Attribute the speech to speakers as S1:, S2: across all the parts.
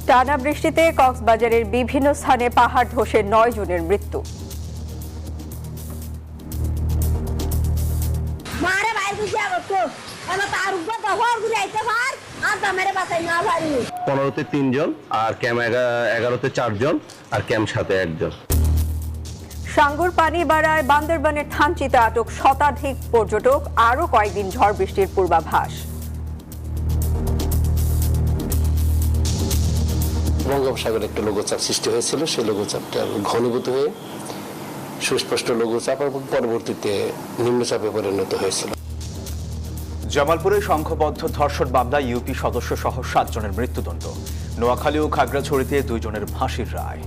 S1: টানা বৃষ্টিতে কক্সবাজারের বিভিন্ন স্থানে পাহাড় ধসে ৯ জনের মৃত্যু।
S2: পনেরোতে ৩ জন আর ক্যাম্প ১১তে ৪ জন আর ক্যাম্প ৭-এ ১ জন।
S1: সাঙ্গুর পানি বাড়ায় বান্দরবানের থানচিতে আটক শতাধিক পর্যটক, আরও কয়েকদিন ঝড় বৃষ্টির পূর্বাভাস।
S3: বঙ্গোপসাগরে একটা লঘুচাপ সৃষ্টি হয়েছিল, সেই লঘুচাপটা ঘনীভূত হয়ে সুস্পষ্ট লঘুচাপ এবং পরবর্তীতে নিম্নচাপে পরিণত হয়েছিল।
S4: জামালপুরে সংঘবদ্ধ ধর্ষণ মামলায় ইউপি সদস্য সহ ৭ জনের মৃত্যুদণ্ড। নোয়াখালী ও খাগড়াছড়িতে 2 জনের ফাঁসির রায়।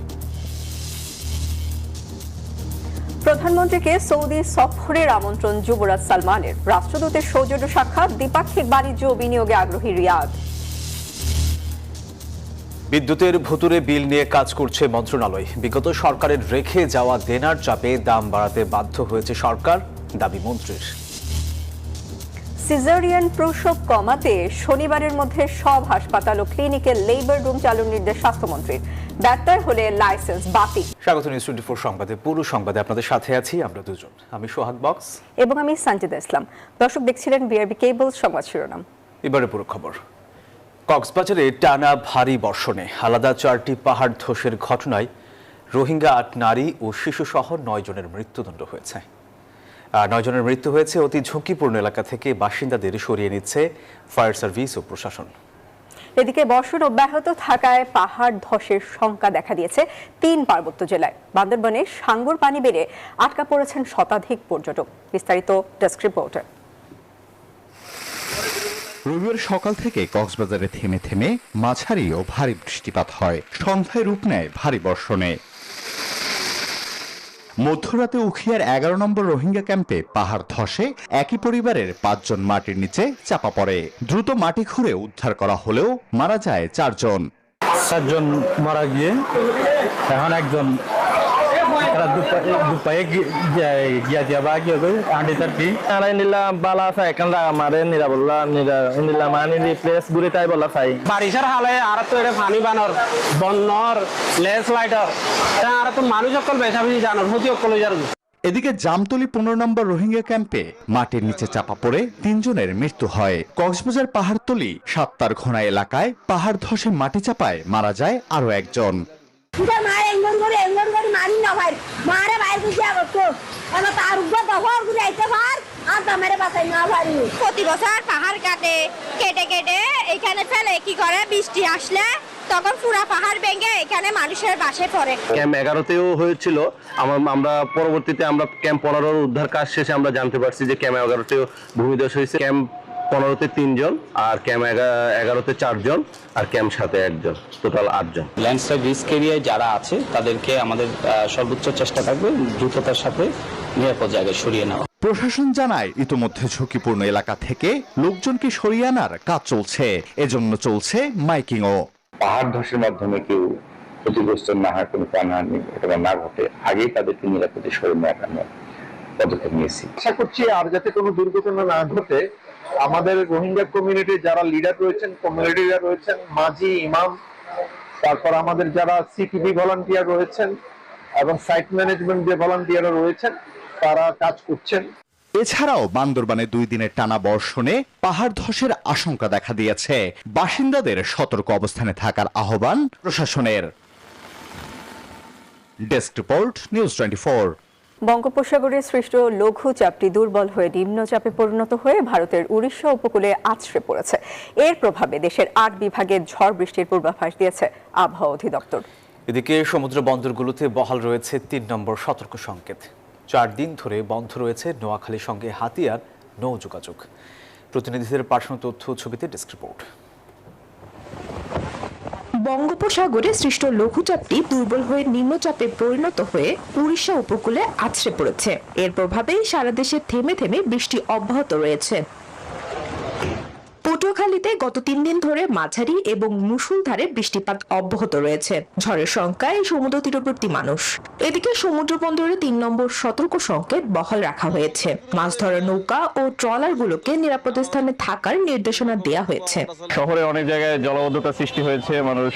S1: প্রধানমন্ত্রীকে সৌদি সফরের আমন্ত্রণ যুবরাজ সালমানের, রাষ্ট্রদূতের সৌজন্য সাক্ষাৎ, দ্বিপাক্ষিক বাণিজ্য ও বিনিয়োগে আগ্রহী রিয়াদ।
S4: বিদ্যুতের ভুতুরে বিল নিয়ে কাজ করছে মন্ত্রণালয়। বিগত সরকারের রেখে যাওয়া দেনার চাপে দাম বাড়াতে বাধ্য হয়েছে সরকার, দাবি মন্ত্রীর।
S1: সিজারিয়ান প্রসব কমাতে শনিবারের মধ্যে সব হাসপাতাল ও ক্লিনিকে লেবার রুম চালুর নির্দেশ স্বাস্থ্যমন্ত্রীর। ব্যত্যয় হলে লাইসেন্স বাতিল।
S4: স্বাগত নিউজ 24 সংবাদে। পুরো সংবাদে আপনাদের সাথে আছি আমরা দুজন, আমি সোহাগ বক্স
S1: এবং আমি সঞ্জিদা ইসলাম। দর্শক দেখছিলেন বিআরবি কেবল সংবাদ শিরোনাম।
S4: এবারে পুরো খবর। কক্সবাজারে টানা ভারী বর্ষণে আলাদা 4টি পাহাড় ধসের ঘটনায় রোহিঙ্গা 8 নারী ও শিশু সহ 9 জনের মৃত্যুদণ্ড হয়েছে। 9 জনের মৃত্যু হয়েছে। অতি ঝুঁকিপূর্ণ এলাকা থেকে বাসিন্দাদের সরিয়ে নিচ্ছে ফায়ার সার্ভিস ও প্রশাসন।
S1: এদিকে বর্ষণ অব্যাহত থাকায় পাহাড় ধসের শঙ্কা দেখা দিয়েছে 3 পার্বত্য জেলায়। বান্দরবানে সাঙ্গুর পানি বেড়ে আটকা পড়েছেন শতাধিক পর্যটক। বিস্তারিত ডেস্ক রিপোর্টে।
S5: রবিবার সকাল থেকে কক্সবাজারে থেমে থেমে মাঝারি ও ভারী বৃষ্টিপাত হয়, সন্ধ্যায় রূপ নেয় ভারী বর্ষণে। মধ্যরাতে উখিয়ার 11 নম্বর রোহিঙ্গা ক্যাম্পে পাহাড় ধসে একই পরিবারের 5 জন মাটির নিচে চাপা পড়ে। দ্রুত মাটি খুঁড়ে উদ্ধার করা হলেও মারা যায় 4 জন।
S6: 7 জন মারা গিয়ে এখন একজন দুপায়ে গিয়া দিয়া বা কি হবে আন্টি তার কি
S7: নিলা বালা আছে এখান আমারে নিরাবল্লা নিলা মানে রিপ্লেস ঘুরে তাই বলা চাই বারিশার হালে আর তো এটা পানি বানর বন্নর লেস লাইটার আর তো মানুষ সকল বেশা বেশি জানোর হতি সকল জানো।
S5: এদিকে জামতলী 15 নম্বর রোহিঙ্গা ক্যাম্পে মাটির নিচে চাপা পড়ে 3 জনের মৃত্যু হয়। কক্সবাজার পাহাড়তলী সাত্তার ঘোনা এলাকায় পাহাড় ধসে মাটি চাপায় মারা যায় আরো একজন।
S8: প্রতি বছর পাহাড় কেটে কেটে এখানে ফেলে কি করে, বৃষ্টি আসলে তখন পুরা পাহাড় ভেঙে এখানে মানুষের বাসে পড়ে।
S2: ক্যাম্প 11তেও হয়েছিল। আমরা পরবর্তীতে আমরা ক্যাম্প 15-র উদ্ধার কাজ শেষে আমরা জানতে পারছি যে ক্যাম্প 11তেও ভূমিধস হয়েছে। ক্যাম্প 15-তে 3 জন আর ক্যাম্প 11-তে 4 জন আর ক্যাম্প 7-এ 1 জন, টোটাল 8 জন।
S9: ল্যান্ডস্লাইড রিস্ক এরিয়ায় যারা আছে তাদেরকে আমাদের সর্বোচ্চ চেষ্টা থাকবে দ্রুততার সাথে নিরাপদ জায়গায় সরিয়ে নেওয়া।
S5: প্রশাসন জানায় ইতোমধ্যে ঝুঁকিপূর্ণ এলাকা থেকে লোকজনকে সরিয়ে আনার কাজ চলছে, এজন্য চলছে মাইকিংও।
S10: পাহাড় ধসের মাধ্যমে কেউ ক্ষতিগ্রস্ত না হয়, কোনো প্রাণহানি এটা না ঘটে, আগেই তাদেরকে নিরাপদে সরিয়ে নেওয়ার পদক্ষেপ নিয়েছি।
S11: আশা করছি আর যাতে কোনো দুর্ঘটনা না ঘটে, আমাদের রোহিঙ্গা কমিউনিটির যারা লিডার রয়েছেন, কমিউনিটি লিডার রয়েছেন, মাঝি, ইমাম, তারপর আমাদের যারা সিপিবি ভলান্টিয়ার রয়েছেন এবং সাইট ম্যানেজমেন্ট যে ভলান্টিয়াররা রয়েছেন তারা কাজ করছেন।
S5: এছাড়াও বান্দরবানে 2 দিনের টানা বর্ষণে পাহাড় ধসের আশঙ্কা দেখা দিয়েছে। বাসিন্দাদের সতর্ক অবস্থানে থাকার আহ্বান প্রশাসনের। Desk report news 24।
S1: বঙ্গোপসাগরে সৃষ্ট লঘুচাপটি দুর্বল হয়ে নিম্নচাপে পরিণত হয়ে ভারতের উড়িষ্যা উপকূলে আছড়ে পড়েছে। এর প্রভাবে দেশের 8 বিভাগে ঝড় বৃষ্টির পূর্বাভাস দিয়েছে আবহাওয়া অধিদপ্তর।
S4: এদিকে সমুদ্র বন্দরগুলোতে বহাল রয়েছে 3 নম্বর সতর্ক সংকেত। 4 দিন ধরে বন্ধ রয়েছে নোয়াখালীর সঙ্গে হাতিয়ার নৌ যোগাযোগ। প্রতিনিধিদের পাঠানো তথ্য ছবিতে ডেস্ক রিপোর্ট।
S12: বঙ্গোপসাগরে সৃষ্ট লঘুচাপটি দুর্বল হয়ে নিম্নচাপে পরিণত হয়ে উড়িষ্যা উপকূলে আছড়ে পড়েছে। এর প্রভাবেই সারা দেশে থেমে থেমে বৃষ্টি অব্যাহত রয়েছে। পটুয়াখালীতে গত 3 দিন ধরে মাঝারি এবং মুষলধারে বৃষ্টিপাত অব্যাহত রয়েছে। ঝড়ের শঙ্কায় সমুদ্র তীরবর্তী মানুষ। এদিকে সমুদ্র বন্দরে 3 নম্বর সতর্ক সংকেত বহাল রাখা হয়েছে। মাছ ধরার নৌকা ও ট্রলারগুলোকে নিরাপদ স্থানে থাকার নির্দেশনা দেওয়া হয়েছে।
S6: শহরে অনেক জায়গায় জলাবদ্ধতা সৃষ্টি হয়েছে, মানুষ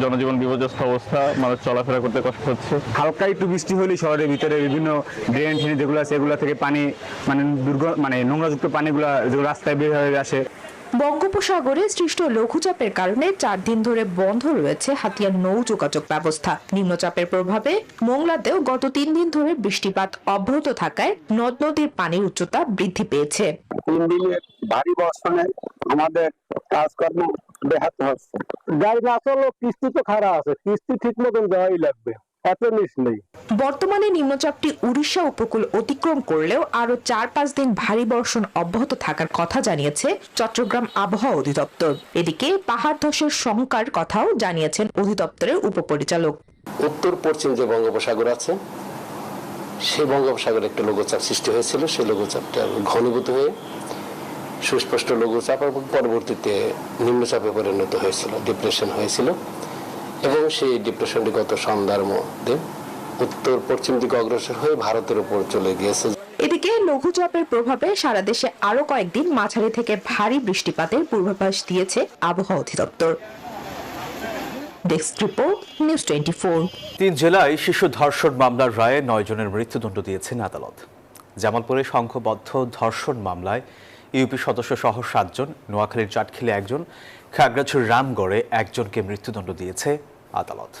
S6: জনজীবন বিপর্যস্ত অবস্থা, মানুষ চলাফেরা করতে কষ্ট হচ্ছে। হালকা একটু বৃষ্টি হলে শহরের ভিতরে বিভিন্ন ড্রেন যেগুলো আছে এগুলো থেকে পানি নোংরাযুক্ত পানিগুলা রাস্তায় বের হয়ে আসে।
S12: বঙ্গোপসাগরে সৃষ্ট লঘুচাপের কারণে 4 দিন ধরে বন্ধ রয়েছে হাতিয়ার নৌ যোগাযোগ ব্যবস্থা। নিম্নচাপের প্রভাবে মোংলাতেও গত 3 দিন ধরে বৃষ্টিপাত অব্যাহত থাকায় নদ নদীর পানির উচ্চতা বৃদ্ধি পেয়েছে।
S13: 3 দিনের ভারী বর্ষণে আমাদের কাজকর্ম ব্যাহত হচ্ছে। গাড়ি না চললেও কিস্তি তো খারাপ আছে, কিস্তি ঠিক মতন দেওয়াই লাগবে, এত নিচ নেই।
S12: বর্তমানে নিম্নচাপটি উড়িষ্যা উপকূল অতিক্রম করলেও আরো 4-5 দিন ভারী বর্ষণ অব্যাহত থাকার কথা জানিয়েছে চট্টগ্রাম আবহাওয়া অধিদপ্তর। এদিকে পাহাড় ধসের শঙ্কার কথাও জানিয়েছেন অধিদপ্তরের উপপরিচালক।
S3: উত্তর পশ্চিম যে বঙ্গোপসাগর আছে সেই বঙ্গোপসাগরে একটা লঘুচাপ সৃষ্টি হয়েছিল, সেই লঘুচাপটা ঘনীভূত হয়ে সুস্পষ্ট লঘুচাপ এবং পরবর্তীতে নিম্নচাপে পরিণত হয়েছিল, ডিপ্রেশন হয়েছিল এবং সেই ডিপ্রেশনটি গত সন্ধ্যার মধ্যে উত্তর পশ্চিম দিকে অগ্রসর হয়ে ভারতের উপর চলে গিয়েছে।
S12: এদিকে লঘুচাপের প্রভাবে সারা দেশে আরো কয়েকদিন মাঝারি থেকে ভারী বৃষ্টিপাতের পূর্বাভাস দিয়েছে আবহাওয়া অধিদপ্তর। Desk report, news 24।
S4: 3 জেলায় শিশু ধর্ষণ মামলার রায়ে 9 জনের মৃত্যুদণ্ড দিয়েছেন আদালত। জামালপুরে সংঘবদ্ধ ধর্ষণ মামলায় ইউপি সদস্য সহ 7 জন, নোয়াখালীর চাটখিলে 1 জন, খাগড়াছড়ির রামগড়ে 1 জনকে মৃত্যুদণ্ড দিয়েছে আদালত।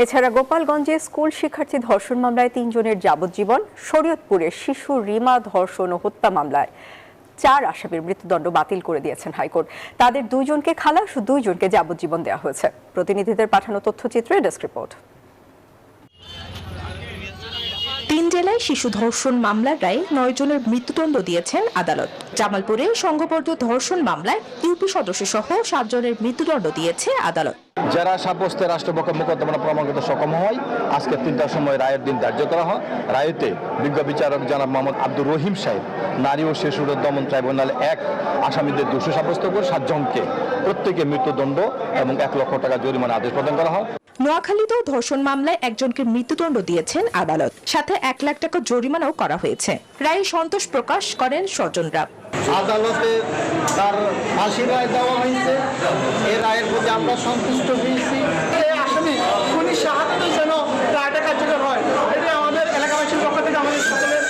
S1: এছাড়া গোপালগঞ্জে স্কুল শিক্ষার্থী ধর্ষণ মামলায় 3 জনের যাবজ্জীবন, শরীয়তপুরে শিশু রিমা ধর্ষণ ও হত্যা মামলায় 4 আসামির মৃত্যুদণ্ড বাতিল করে দিয়েছেন হাইকোর্ট। তাদের 2 জনকে খালাস ও 2 জনকে যাবজ্জীবন দেওয়া হয়েছে। প্রতিনিধিদের পাঠানো তথ্যচিত্রে ডেস্ক রিপোর্ট।
S12: 3 জেলায় শিশু ধর্ষণ মামলার রায়ে 9 জনের মৃত্যুদণ্ড দিয়েছেন আদালত। জামালপুরে সংঘবদ্ধ ধর্ষণ মামলায় ইউপি সদস্য সহ 7 জনের মৃত্যুদণ্ড দিয়েছে আদালত।
S6: যারা সাব্যস্তে রাষ্ট্রপক্ষ মোকদ্দমা প্রমাণ করতে সক্ষম হয়, আজকে 3টার সময় রায়ের দিন ধার্য করা হয়। রায়েতে বিজ্ঞ বিচারক জনাব মোহাম্মদ আব্দুর রহিম সাহেব নারী ও শিশু দমন ট্রাইব্যুনাল 1 আসামিদের দোষী সাব্যস্ত করে 7 জনকে প্রত্যেকে মৃত্যুদণ্ড এবং 1 লক্ষ টাকা জরিমানা আদেশ প্রদান করা হয়।
S12: নোয়াখালীতেও ধর্ষণ মামলায় 1 জনকে মৃত্যুদণ্ড দিয়েছেন আদালত, সাথে 1 লাখ টাকা জরিমানাও করা হয়েছে। রায়ে সন্তোষ প্রকাশ করেন স্বজনরা।
S11: আদালতে তার ফাঁসি রায় দেওয়া হয়েছে, এই রায়ের প্রতি আমরা সন্তুষ্ট হয়েছি। আসামি খুনি সাহায্য যেন রায়টা কার্যকর হয়, এটা আমাদের এলাকাবাসীর পক্ষ থেকে আমাদের সকলের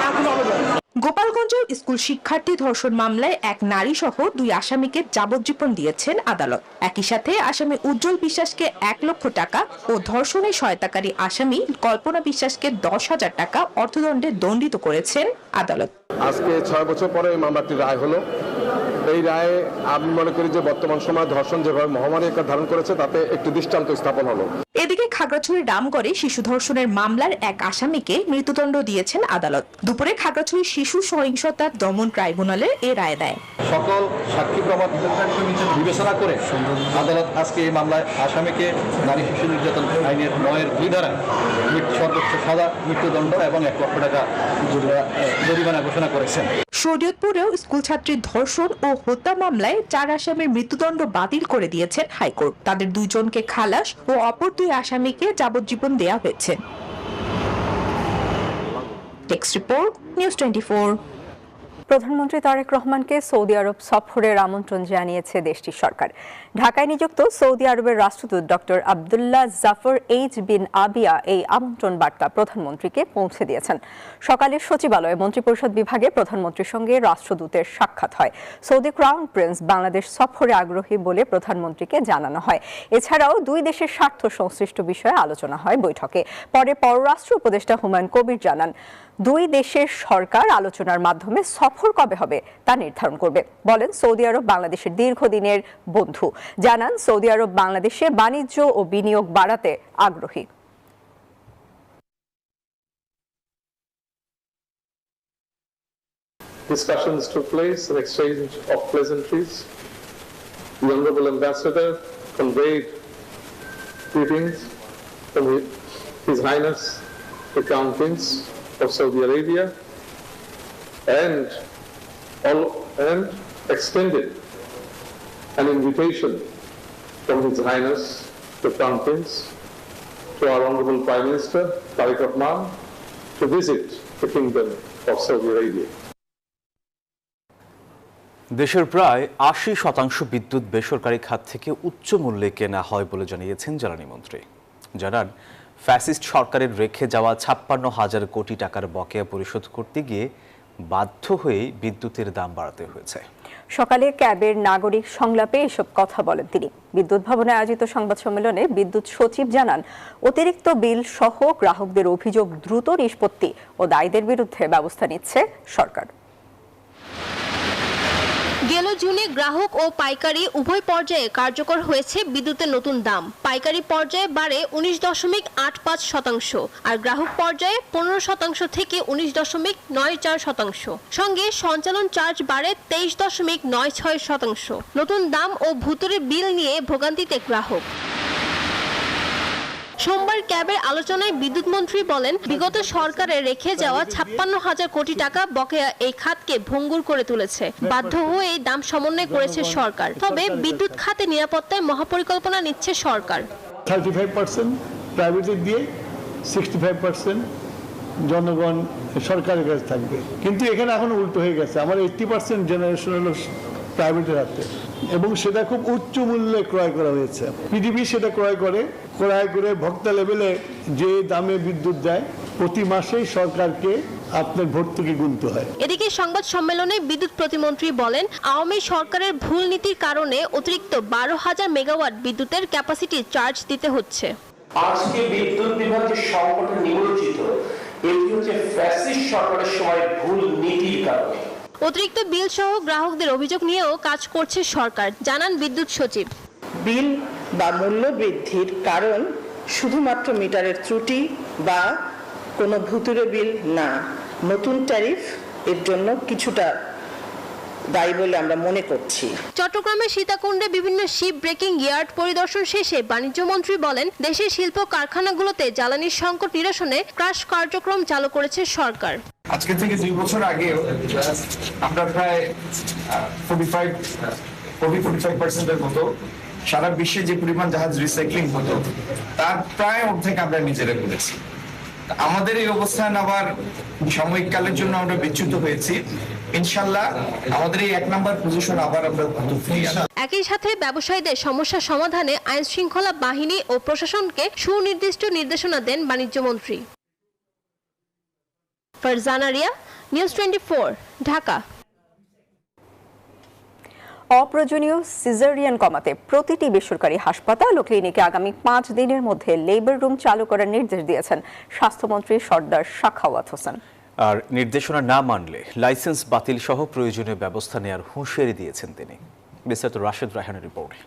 S11: আবেদন।
S12: গোপালগঞ্জের স্কুল শিক্ষার্থী ধর্ষণ মামলায় 1 নারী সহ 2 আসামিকে যাবজ্জীবন দিয়েছেন আদালত। একই সাথে আসামি উজ্জ্বল বিশ্বাসকে 1 লক্ষ টাকা ও ধর্ষণে সহায়তাকারী আসামি কল্পনা বিশ্বাসকে 10,000 টাকা অর্থদণ্ডে দণ্ডিত করেছেন আদালত।
S11: আজকে 6 বছর পরে এই মামলাটির রায় হলো। এই রায়ে আমি মনে করি যে বর্তমান সময়ে ধর্ষণ যেভাবে মহামারী আকার ধারণ করেছে তাতে একটি দৃষ্টান্ত স্থাপন হলো।
S12: এদিকে খাগড়াছড়ির রামগড়ে শিশু ধর্ষণের মামলার 1 আসামিকে মৃত্যুদণ্ড দিয়েছেন আদালত। দুপুরে খাগড়াছড়ি শিশু সহিংসতা দমন ট্রাইব্যুনালে এ রায় দেয়।
S6: সকল সাক্ষী প্রমাণ বিবেচনা করে আদালত আজকে এই মামলায় আসামিকে নারী শিশু নির্যাতন আইনের 9-2 ধারায় সর্বোচ্চ সাজা, মৃত্যুদণ্ড এবং 1 লক্ষ টাকা জরিমানা ঘোষণা করেছেন।
S12: শরীয়তপুরেও স্কুল ছাত্রীর ধর্ষণ ও হত্যা মামলায় 4 আসামির মৃত্যুদণ্ড বাতিল করে দিয়েছেন হাইকোর্ট। তাদের 2 জনকে খালাস ও অপর 2 আসামিকে যাবজ্জীবন দেওয়া হয়েছে। Text report, news 24।
S1: প্রধানমন্ত্রী তারেক রহমানকে সৌদি আরব সফরের আমন্ত্রণ জানিয়েছে দেশটির সরকার। ঢাকায় নিযুক্ত সৌদি আরবের রাষ্ট্রদূত ডক্টর আব্দুল্লাহ জাফর এইচ বিন আবিয়া এই আমন্ত্রণ বার্তা প্রধানমন্ত্রীকে পৌঁছে দিয়েছেন। সকালে সচিবালয়ে মন্ত্রিপরিষদ বিভাগে প্রধানমন্ত্রীর সঙ্গে রাষ্ট্রদূতের সাক্ষাৎ হয়। সৌদি ক্রাউন প্রিন্স বাংলাদেশ সফরে আগ্রহী বলে প্রধানমন্ত্রীকে জানানো হয়। এছাড়াও 2 দেশের স্বার্থ সংশ্লিষ্ট বিষয়ে আলোচনা হয় বৈঠকে। পরে পররাষ্ট্র উপদেষ্টা হুমায়ুন কবির জানান, 2 দেশের সরকার আলোচনার মাধ্যমে সফর কবে হবে তা নির্ধারণ করবে। বলেন, সৌদি আরব বাংলাদেশের দীর্ঘদিনের বন্ধু। জানান, সৌদি আরব বাংলাদেশে বাণিজ্য ও বিনিয়োগ বাড়াতে আগ্রহী।
S11: Discussions took place, an exchange of pleasantries. The Honorable Ambassador conveyed greetings from His Highness the Crown Prince of Saudi Arabia and extended an invitation from His Highness the Crown Prince to our Honorable Prime Minister Tariq Rahman to visit the Kingdom of Saudi Arabia.
S4: দেশের প্রায় ৮০% বিদ্যুৎ বেসরকারি খাত থেকে উচ্চ মূল্যে কেনা হয় বলে জানিয়েছেন জ্বালানি মন্ত্রী। জানান, ফ্যাসিস্ট সরকারের রেখে যাওয়া ৫৬,০০০ কোটি টাকার বকেয়া পরিশোধ করতে গিয়ে বাধ্য হয়ে বিদ্যুতের দাম বাড়াতে হয়েছে।
S1: সকালে ক্যাবের নাগরিক সংলাপে এসব কথা বলেন তিনি। বিদ্যুৎ ভবনে আয়োজিত সংবাদ সম্মেলনে বিদ্যুৎ সচিব জানান, অতিরিক্ত বিল সহ গ্রাহকদের অভিযোগ দ্রুত নিষ্পত্তি ও দায়ীদের বিরুদ্ধে ব্যবস্থা নিচ্ছে সরকার।
S8: গেল জুনে গ্রাহক ও পাইকারি উভয় পর্যায়ে কার্যকর হয়েছে বিদ্যুতের নতুন দাম। পাইকারি পর্যায়ে বাড়ে 19.85% আর গ্রাহক পর্যায়ে 15% থেকে 19.94%। সঙ্গে সঞ্চালন চার্জ বাড়ে 23.96%। নতুন দাম ও ভুতুরে বিল নিয়ে ভোগান্তিতে গ্রাহক। সোমবার ক্যাবের আলোচনায় বিদ্যুৎ মন্ত্রী বলেন, বিগত সরকারের রেখে যাওয়া ৫৬,০০০ কোটি টাকা বকেয়া এই খাতকে ভঙ্গুর করে তুলেছে। বাধ্য হয়ে দাম সমন্বয় করেছে সরকার। তবে বিদ্যুৎ খাতে নিরাপত্তায় মহাপরিকল্পনা নিচ্ছে সরকার।
S14: 35% প্রাইভেটে দিয়ে 65% জনগণ সরকারের কাছে থাকবে। কিন্তু এখানে এখন উল্টো হয়ে গেছে, আমার 80% জেনারেশন হলো প্রাইভেটের হাতে এবং সেটা খুব উচ্চ মূল্যে ক্রয় করা হয়েছে। পিডিবি সেটা ক্রয় করে ভোক্তা লেভেলে যে দামে বিদ্যুৎ দেয় প্রতি মাসেই সরকারকে আপনার ভর্তুকি গুনতে হয়।
S8: এদিকে সংবাদ সম্মেলনে বিদ্যুৎ প্রতিমন্ত্রী বলেন, আওয়ামী সরকারের ভুল নীতির কারণে অতিরিক্ত 12,000 মেগাওয়াট বিদ্যুতের ক্যাপাসিটি চার্জ দিতে হচ্ছে।
S15: আজকে বিদ্যুৎ বিভাগ যে সংকটে নিমজ্জিত, এটি হচ্ছে ফ্যাসিস্ট সরকারের সময় ভুল নীতির কারণে।
S8: অতিরিক্ত বিল সহ গ্রাহকদের অভিযোগ নিয়েও কাজ করছে সরকার, জানান বিদ্যুৎ সচিব।
S16: বিল বা মূল্য বৃদ্ধির কারণ শুধুমাত্র মিটারের ত্রুটি বা কোনো ভুতুরে বিল না, নতুন ট্যারিফ এর জন্য কিছুটা দায়ী বলে আমরা মনে করছি।
S8: চট্টগ্রামের সীতাকুণ্ডে বিভিন্ন শিপ ব্রেকিং ইয়ার্ড পরিদর্শন শেষে বাণিজ্য মন্ত্রী বলেন, দেশের শিল্প কারখানাগুলোতে জ্বালানির সংকট নিরসনে ক্রাশ কার্যক্রম চালু করেছে সরকার।
S17: আজকে থেকে 2 বছর আগে আমরা প্রায় 45% মতো সারা বিশ্বে যে পরিমাণ জাহাজ রিসাইক্লিং হতো তার প্রায় অর্ধেক আমরা নিজেরা করেছি। আমাদের এই অবস্থান আবার সাময়িক কালের জন্য আমরা বিচ্যুত হয়েছি। ইনশাআল্লাহ আমাদের এই 1 নম্বর পজিশন আবার আমরা ফিরিয়ে আনব।
S8: একই সাথে ব্যবসায়ীদের সমস্যা সমাধানে আইন শৃঙ্খলা বাহিনী ও প্রশাসনকে সুনির্দিষ্ট নির্দেশনা দেন বাণিজ্য মন্ত্রী। ফারজানা রিয়া, নিউজ 24, ঢাকা।
S1: অপ্রয়োজনীয় সিজারিয়ান কমাতে প্রতিটি বেসরকারি হাসপাতাল ও ক্লিনিকে আগামী 5 দিনের মধ্যে লেবার রুম চালু করার নির্দেশ দিয়েছেন স্বাস্থ্যমন্ত্রী সর্দার সাখাওয়াত হোসেন।
S4: আর নির্দেশনা না মানলে লাইসেন্স বাতিল সহ প্রয়োজনীয় ব্যবস্থা নেওয়ার হুঁশিয়ারি দিয়েছেন তিনি। বিস্তারিত রাশেদ রায়হানের রিপোর্টে।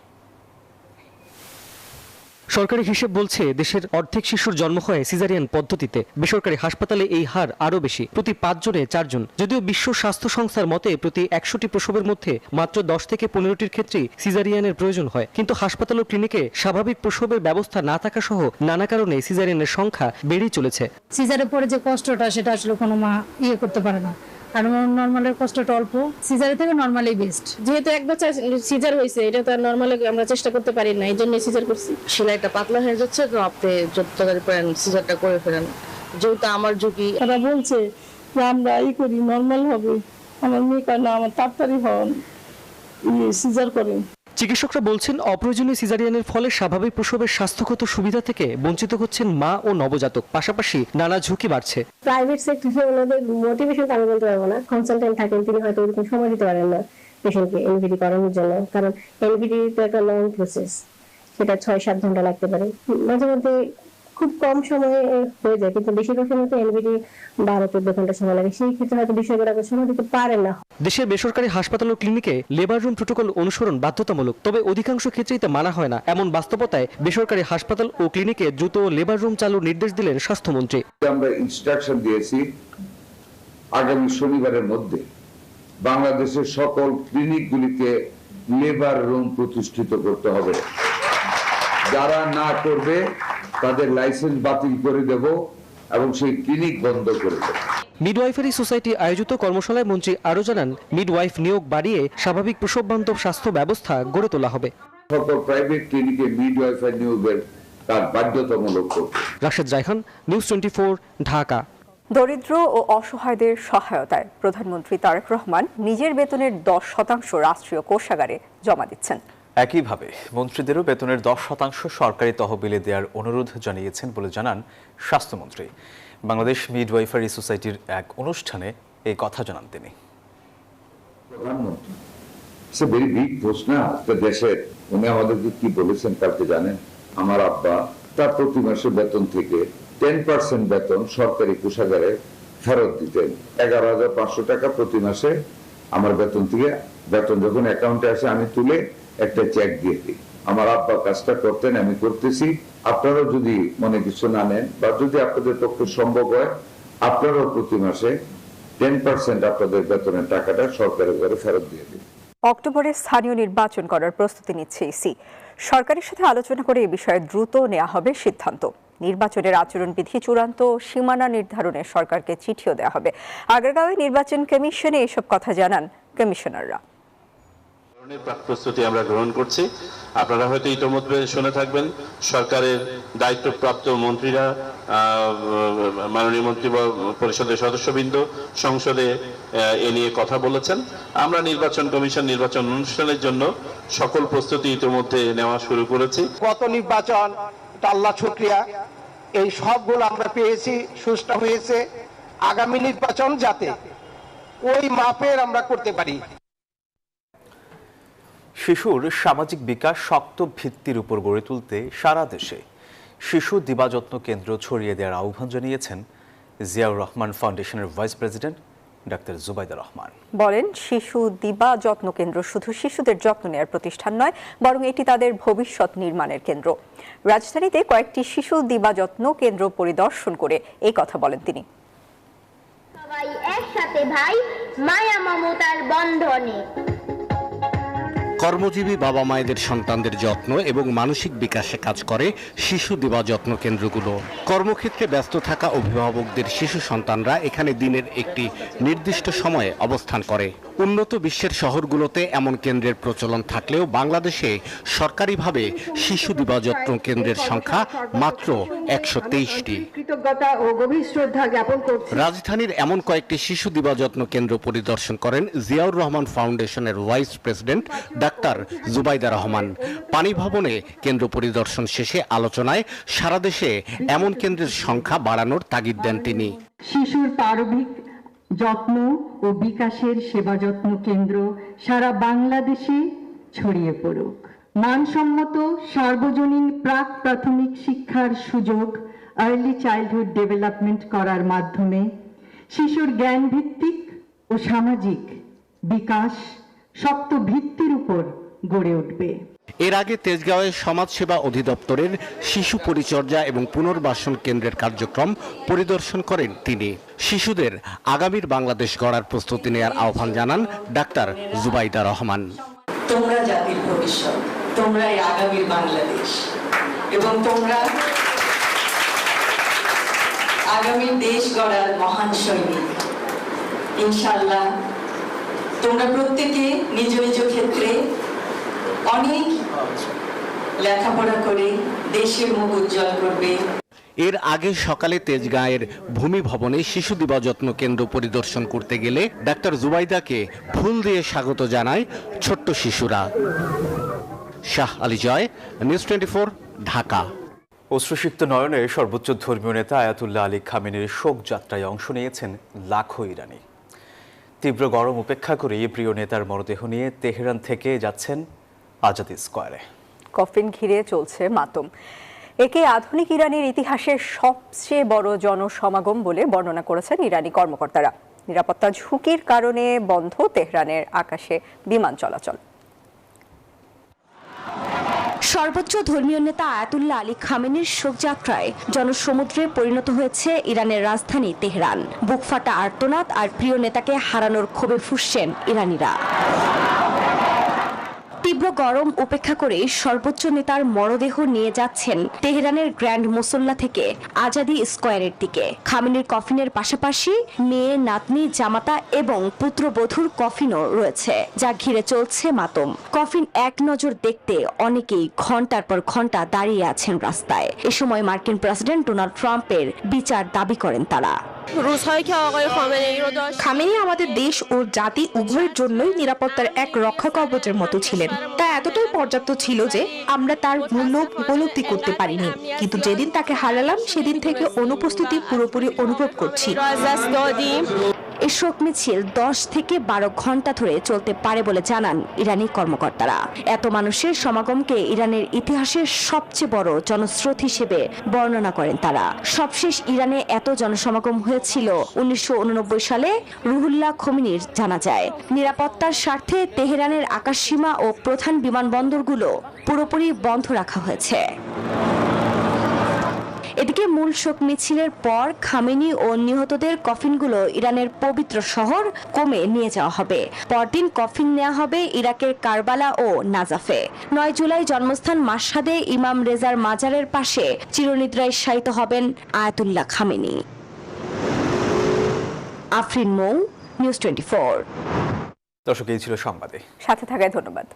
S18: সরকারি হিসেব বলছে, দেশের অর্ধেক শিশুর জন্ম হয় সিজারিয়ান পদ্ধতিতে। বেসরকারি হাসপাতালে এই হার আরও বেশি, প্রতি 5 জনে 4 জন। যদিও বিশ্ব স্বাস্থ্য সংস্থার মতে প্রতি 100টি প্রসবের মধ্যে মাত্র 10 থেকে 15টির ক্ষেত্রেই সিজারিয়ানের প্রয়োজন হয়। কিন্তু হাসপাতাল ও ক্লিনিকে স্বাভাবিক প্রসবের ব্যবস্থা না থাকা সহ নানা কারণে সিজারিয়ানের সংখ্যা বেড়েই চলেছে।
S19: সিজারের পরে যে কষ্টটা, সেটা আসলে কোনো মা করতে পারে না। আর নরমালের কষ্টটা অল্প, সিজারের থেকে নরমালি বেস্ট। যেহেতু এক বাচ্চা সিজার হয়েছে, এটা তো নরমালি আমরা চেষ্টা করতে পারি না, এই জন্য সিজার করছি। সেলাইটা পাতলা হয়ে যাচ্ছে, তো আপনি যত তাড়াতাড়ি পারেন সিজারটা করে ফেলেন। যেহেতু আমার ঝুঁকি, তারা বলছে যে আমরা করি নরমাল হবে, আমার মেয়ে কারণ আমার তাড়াতাড়ি হন সিজার করেন।
S18: চিকিৎসকরা বলছেন, অপ্রয়োজনীয় সিজারিয়ানের ফলে স্বাভাবিক প্রসবের স্বাস্থ্যগত সুবিধা থেকে বঞ্চিত হচ্ছেন মা ও নবজাতক, পাশাপাশি নানা ঝুঁকি বাড়ছে।
S20: প্রাইভেট সেক্টরে ওনাদের মোটিভেশন আমি বলতে পারবো না, কনসালটেন্ট থাকেন, তিনি হয়তো ওরকম সময় দিতে পারেন না পেশেন্টকে এনভিডি করানোর জন্য, কারণ এনভিডি তো একটা লং প্রসেস, সেটা 6-7 ঘন্টা লাগতে পারে। মাঝে মধ্যে খুব কম সময়ে হয়ে যায়, কিন্তু বেশিরভাগ সময় তো এনভিডি 12-14 ঘন্টা সময় লাগে। সেই ক্ষেত্রে হয়তো বিষয়গুলোকে সময় দিতে পারে না।
S18: দেশের বেসরকারি হাসপাতাল ও ক্লিনিকে লেবার রুম প্রটোকল অনুসরণ বাধ্যতামূলক, তবে অধিকাংশ ক্ষেত্রেই তা মানা হয় না। এমন বাস্তবতায় বেসরকারি হাসপাতাল ও ক্লিনিকে দ্রুত লেবার রুম চালুর নির্দেশ দিলেন স্বাস্থ্যমন্ত্রী।
S21: আমরা ইনস্ট্রাকশন দিয়েছি আগামী শনিবারের মধ্যে বাংলাদেশের সকল ক্লিনিকগুলিতে লেবার রুম প্রতিষ্ঠিত করতে হবে। যারা না করবে তাদের লাইসেন্স বাতিল করে দেব এবং সেই ক্লিনিক বন্ধ করে দেব।
S18: মিডওয়াইফারি সোসাইটি আয়োজিত কর্মশালায় মন্ত্রী আরও জানান, মিডওয়াইফ নিয়োগ বাড়িয়ে স্বাভাবিক প্রসববান্ধব স্বাস্থ্য ব্যবস্থা গড়ে তোলা হবে।
S21: সকল প্রাইভেট ক্লিনিকে মিডওয়াইফার নিয়োগের কাজ বাধ্যতামূলক করবে।
S18: রাশেদ রায়হান, নিউজ 24, ঢাকা।
S1: দরিদ্র ও অসহায়দের সহায়তায় প্রধানমন্ত্রী তারেক রহমান নিজের বেতনের 10% রাষ্ট্রীয় কোষাগারে জমা দিচ্ছেন।
S4: একইভাবে মন্ত্রীদেরও বেতনের 10% সরকারি তহবিলে দেওয়ার অনুরোধ জানিয়েছেন বলে জানান স্বাস্থ্যমন্ত্রী। বাংলাদেশ মিডওয়াইফারি সোসাইটির এক অনুষ্ঠানে এই কথা জানান তিনি।
S21: প্রধানমন্ত্রী ভেরি বিগ পোস্ট না দেশের, উনি আমাদেরকে কি বলেছেন কালকে জানেন? আমার আব্বা তার প্রতি মাসে বেতন থেকে 10% বেতন সরকারি কোষাগারে ফেরত দিতেন। 11,500 টাকা প্রতি মাসে আমার বেতন থেকে, বেতন যখন অ্যাকাউন্টে আসে আমি তুলে একটা চেক দিয়ে দিই। আমার আব্বা কাজটা করতেন, আমি করতেছি। আপনারাও যদি মনে কিছু না নেন বা যদি আপনাদের পক্ষে সম্ভব হয়, আপনারাও প্রতি মাসে 10% আপনাদের বেতনের টাকাটা সরকারের ঘরে ফেরত দিয়ে দিন।
S1: অক্টোবরে স্থানীয় নির্বাচন করার প্রস্তুতি নিচ্ছে ইসি। সরকারের সাথে আলোচনা করে এ বিষয়ে দ্রুত নেওয়া হবে সিদ্ধান্ত। নির্বাচনের আচরণবিধি চূড়ান্ত সীমানা নির্ধারণে সরকারকে চিঠিও দেওয়া হবে। আগারগাঁওয়ে নির্বাচন কমিশনে এসব কথা জানান কমিশনাররা।
S7: প্রস্তুতি আমরা গ্রহণ করছি। আপনারা হয়তো ইতিমধ্যে শুনে থাকবেন, সরকারের দায়িত্বপ্রাপ্ত মন্ত্রীরা, মাননীয় মন্ত্রী পরিষদের সদস্যবৃন্দ সংসদে এ নিয়ে কথা বলেছেন। আমরা নির্বাচন কমিশন নির্বাচন অনুষ্ঠানের জন্য সকল প্রস্তুতি ইতিমধ্যে নেওয়া শুরু করেছি।
S22: গত নির্বাচন, আল্লাহ শুকরিয়া, এই সবগুলো আমরা পেয়েছি, সুষ্ঠু হয়েছে। আগামী নির্বাচন যাতে ওই মাপের আমরা করতে পারি।
S4: শিশুর সামাজিক বিকাশ শক্ত ভিত্তির উপর গড়ে তুলতে সারা দেশে শিশু দিবাযত্ন কেন্দ্র ছড়িয়ে দেওয়ার আহ্বান জানিয়েছেন জিয়াউর রহমান ফাউন্ডেশনের vice president doctor Zubaida Rahman.
S1: বলেন, শিশু দিবা যত্ন কেন্দ্র শুধু শিশুদের যত্ন নেওয়ার প্রতিষ্ঠান নয়, বরং এটি তাদের ভবিষ্যৎ নির্মাণের কেন্দ্র। রাজধানীতে কয়েকটি শিশু দিবা যত্ন কেন্দ্র পরিদর্শন করে এই কথা বলেন তিনি।
S23: সবাই একসাথে ভাই, মায়া মমতার বন্ধনে।
S24: কর্মজীবী বাবা মায়েদের সন্তানদের যত্ন এবং মানসিক বিকাশে কাজ করে শিশু দিবা যত্ন কেন্দ্রগুলো। কর্মক্ষেত্রে ব্যস্ত থাকা অভিভাবকদের শিশু সন্তানরা এখানে দিনের একটি নির্দিষ্ট সময়ে অবস্থান করে। উন্নত বিশ্বের শহরগুলোতে এমন কেন্দ্রের প্রচলন থাকলেও বাংলাদেশে সরকারিভাবে শিশু দিবা যত্ন কেন্দ্রের সংখ্যা মাত্র 123টি।
S25: কৃতজ্ঞতা ও গভীর শ্রদ্ধা জ্ঞাপন করছি।
S24: রাজধানীর এমন কয়েকটি শিশু দিবা যত্ন কেন্দ্র পরিদর্শন করেন জিয়াউর রহমান ফাউন্ডেশনের vice president doctor Zubaida Rahman. পানি ভবনে কেন্দ্র পরিদর্শন শেষে আলোচনায় সারা দেশে এমন কেন্দ্রের সংখ্যা বাড়ানোর তাগিদ দেন তিনি।
S25: শিশুর প্রারম্ভিক যত্ন ও বিকাশের সেবা যত্ন কেন্দ্র সারা বাংলাদেশে ছড়িয়ে পড়ুক। মানসম্মত সার্বজনীন প্রাক প্রাথমিক শিক্ষার সুযোগ আর্লি চাইল্ডহুড ডেভেলপমেন্ট করার মাধ্যমে শিশুর জ্ঞান ভিত্তিক ও সামাজিক বিকাশ শক্ত ভিত্তির উপর গড়ে উঠবে।
S24: এর আগে তেজগাঁওয়ে সমাজসেবা অধিদপ্তরের শিশু পরিচর্যা এবং পুনর্বাসন কেন্দ্রের কার্যক্রম পরিদর্শন করেন তিনি। শিশুদের আগামীর বাংলাদেশ গড়ার প্রস্তুতি নেওয়ার আহ্বান জানান ডাক্তার জুবাইদা রহমান।
S26: তোমরা জাতির ভবিষ্যৎ, তোমরাই আগামীর বাংলাদেশ এবং তোমরা আগামীর দেশ গড়ার মহান সৈনিক। ইনশাআল্লাহ তোমরা প্রত্যেকে নিজ নিজ ক্ষেত্রে অনেক লেখাপড়া করে দেশের মুখ উজ্জ্বল করবে।
S24: এর আগে সকালে তেজগাঁয়ের ভূমি ভবনে শিশু দিবা যত্ন কেন্দ্র পরিদর্শন করতে গেলে ডাক্তার জুবাইদাকে ফুল দিয়ে স্বাগত জানায় ছোট্ট শিশুরা। শাহ আলী জয়, নিউজ 24, ঢাকা।
S4: অশ্রুসিক্ত নয়নে সর্বোচ্চ ধর্মীয় নেতা আয়াতুল্লাহ আলী খামেনির শোক যাত্রায় অংশ নিয়েছেন লাখো ইরানি। তীব্র গরম উপেক্ষা করে প্রিয় নেতার মরদেহ নিয়ে তেহরান থেকে যাচ্ছেন আজাদি স্কয়ারে।
S1: কফিন ঘিরে চলছে মাতম। একে আধুনিক ইরানের ইতিহাসের সবচেয়ে বড় জনসমাগম বলে বর্ণনা করেছেন ইরানি কর্মকর্তারা। নিরাপত্তা ঝুঁকির কারণে বন্ধ তেহরানের আকাশে বিমান চলাচল।
S12: সর্বোচ্চ ধর্মীয় নেতা আয়াতুল্লাহ আলী খামেনির শোকযাত্রায় জনসমুদ্রে পরিণত হয়েছে ইরানের রাজধানী তেহরান। বুকফাটা আর্তনাদ আর প্রিয় নেতাকে হারানোর ক্ষোভে ফুঁসছেন ইরানিরা।
S2: তীব্র গরম উপেক্ষা করে সর্বোচ্চ নেতার মরদেহ নিয়ে যাচ্ছেন তেহরানের গ্র্যান্ড মুসল্লা থেকে আজাদি স্কয়ারের দিকে। খামেনির কফিনের পাশাপাশি মেয়ে, নাতনি, জামাতা এবং পুত্রবধূর কফিনও রয়েছে, যা ঘিরে চলছে মাতম। কফিন এক নজর দেখতে অনেকেই ঘন্টার পর ঘন্টা দাঁড়িয়ে আছেন রাস্তায়। এ সময় মার্কিন প্রেসিডেন্ট ডোনাল্ড ট্রাম্পের বিচার দাবি করেন তারা।
S12: খামেনি আমাদের দেশ ও জাতি উভয়ের জন্যই নিরাপত্তার এক রক্ষা কবচের মতো ছিলেন। তা এতটাই পর্যাপ্ত ছিল যে আমরা তার মূল্য উপলব্ধি করতে পারিনি, কিন্তু যেদিন তাকে হারালাম সেদিন থেকে অনুপস্থিতি পুরোপুরি অনুভব করছি।
S2: এই শোক মিছিল 10 থেকে 12 ঘন্টা ধরে চলতে পারে বলে জানান ইরানি কর্মকর্তারা। এত মানুষের সমাগমকে ইরানের ইতিহাসের সবচেয়ে বড় জনস্রোত হিসেবে বর্ণনা করেন তারা। সবশেষ ইরানে এত জনসমাগম হয়েছিল 1989 সালে রুহুল্লাহ খোমেনির জানাজায়। নিরাপত্তার স্বার্থে তেহরানের আকাশসীমা ও প্রধান বিমানবন্দরগুলো পুরোপুরি বন্ধ রাখা হয়েছে। এদিকে মূল শোক মিছিলের পর খামেনি ও নিহতদের কফিনগুলো ইরানের পবিত্র শহর কোমে নিয়ে যাওয়া হবে। পরদিন কফিন নেওয়া হবে ইরাকের কারবালা ও নাজাফে। 9 জুলাই জন্মস্থান মাশহাদে ইমাম রেজার মাজারের পাশে চিরনিদ্রায় শায়িত হবেন আয়াতুল্লাহ খামেনি। আফরিন মৌ, নিউজ 24।
S4: দর্শক, এই ছিল সংবাদে।
S1: সাথে থাকায় ধন্যবাদ।